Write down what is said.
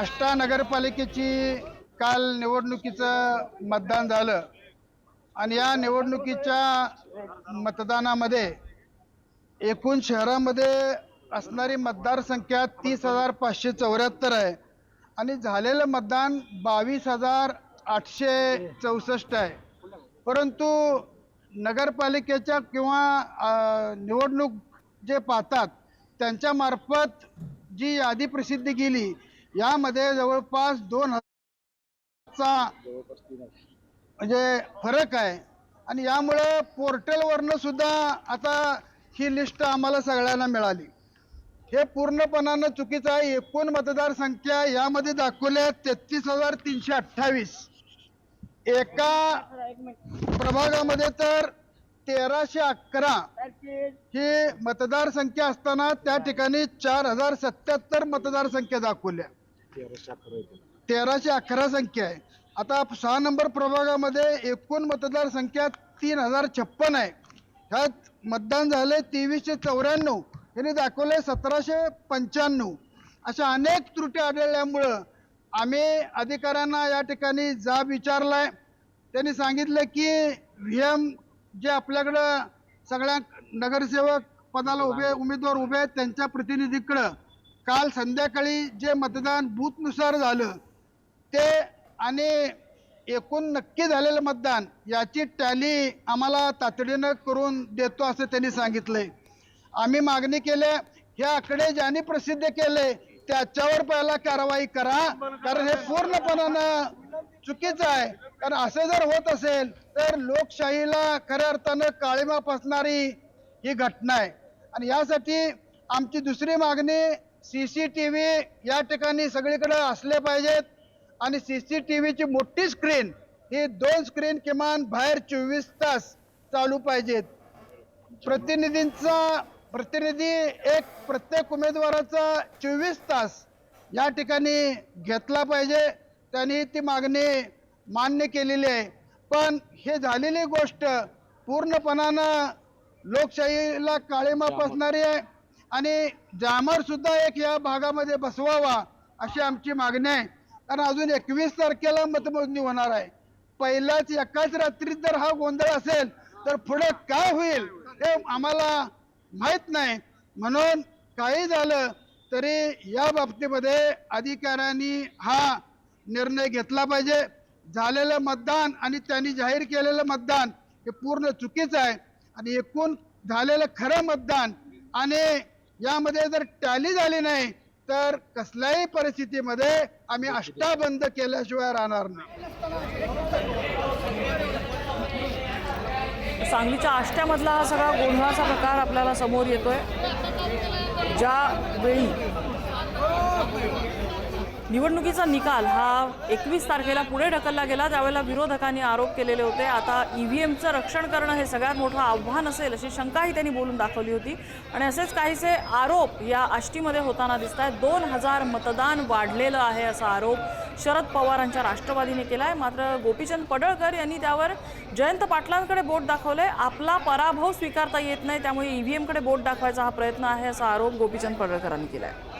आष्टा नगरपालिकेची काल निवडणुकीचं मतदान झालं आणि या निवडणुकीच्या मतदानामध्ये एकूण शहरामध्ये असणारी मतदारसंख्या 30,574 आहे आणि झालेलं मतदान 22,864 आहे। परंतु नगरपालिकेच्या किंवा निवडणूक जे पाहतात त्यांच्या मार्फत जी यादी प्रसिद्ध केली यामध्ये जवळपास 2,000चा म्हणजे फरक आहे आणि यामुळे पोर्टलवरनं सुद्धा आता ही लिस्ट आम्हाला सगळ्यांना मिळाली। हे पूर्णपणानं चुकीचं आहे। एकूण मतदारसंख्या यामध्ये दाखवल्या 33,328। एका प्रभागामध्ये तर 1,311 ही मतदारसंख्या असताना त्या ठिकाणी 4,077 मतदारसंख्या दाखवल्या। 1,311 संख्या आहे। आता 6 नंबर प्रभागामध्ये एकूण मतदारसंख्या 3,056 आहे। ह्यात मतदान झाले 2,394, यांनी दाखवले 1,795। अशा अनेक त्रुटी आढळल्यामुळं आम्ही अधिकाऱ्यांना या ठिकाणी जाब विचारलाय। त्यांनी सांगितलं की व्हीएम जे आपल्याकडं सगळ्या नगरसेवक पदाला उमेदवार उभे आहेत त्यांच्या प्रतिनिधीकडं काल संध्याकाळी जे मतदान बूथनुसार झालं ते आणि एकूण नक्की झालेलं मतदान याची टॅली आम्हाला तातडीनं करून देतो असं त्यांनी सांगितलंय। आम्ही मागणी केली हे आकडे ज्यांनी प्रसिद्ध केले त्याच्यावर पहिला कारवाई करा, कारण हे पूर्णपणानं चुकीचं आहे। कारण असं जर होत असेल तर लोकशाहीला खऱ्या अर्थानं काळिमा फासणारी ही घटना आहे आणि यासाठी आमची दुसरी मागणी CCTV या ठिकाणी सगळीकडे असले पाहिजेत आणि CCTVची मोठी स्क्रीन ही 2 स्क्रीन किमान बाहेर 24 तास चालू पाहिजेत। प्रतिनिधी एक प्रत्येक उमेदवाराचा 24 तास या ठिकाणी घेतला पाहिजे। त्यांनी ती मागणी मान्य केलेली आहे, पण हे झालेली गोष्ट पूर्णपणानं लोकशाहीला काळिमा फासणारी आहे आणि जामर सुद्धा एक या भागामध्ये बसवावा अशी आमची मागणी आहे। कारण अजून 21 तारखेला मतमोजणी होणार आहे। पहिल्याच एकाच रात्रीत जर हा गोंधळ असेल तर पुढे काय होईल हे आम्हाला माहित नाही। म्हणून काही झालं तरी या बाबतीमध्ये अधिकाऱ्यांनी हा निर्णय घेतला पाहिजे। झालेलं मतदान आणि त्यांनी जाहीर केलेलं मतदान हे पूर्ण चुकीचं आहे आणि एकूण झालेलं खरं मतदान आणि यामध्ये जर टॅली झाली नाही तर कसल्याही परिस्थितीमध्ये आम्ही आष्टा बंद केल्याशिवाय राहणार नाही। सांगलीच्या आष्ट्यामधला हा सगळा गोंधळाचा प्रकार आपल्याला समोर येतोय। ज्यावेळी निवडणुकीचा निकाल हा 21 तारखेला पुढे ढकलला गेला त्यावेळेला विरोधकांनी आरोप केलेले होते आता EVMचं रक्षण करणं हे सगळ्यात मोठं आव्हान असेल अशी शंकाही त्यांनी बोलून दाखवली होती आणि असेच काहीसे आरोप या आष्टीमध्ये होताना दिसत आहेत। 2,000 मतदान वाढलेलं आहे असा आरोप शरद पवारांच्या राष्ट्रवादीने केला आहे। मात्र गोपीचंद पडळकर यांनी त्यावर जयंत पाटलांकडे बोट दाखवलंय। आपला पराभव स्वीकारता येत नाही त्यामुळे EVMकडे बोट दाखवायचा हा प्रयत्न आहे असा आरोप गोपीचंद पडळकरांनी केला आहे।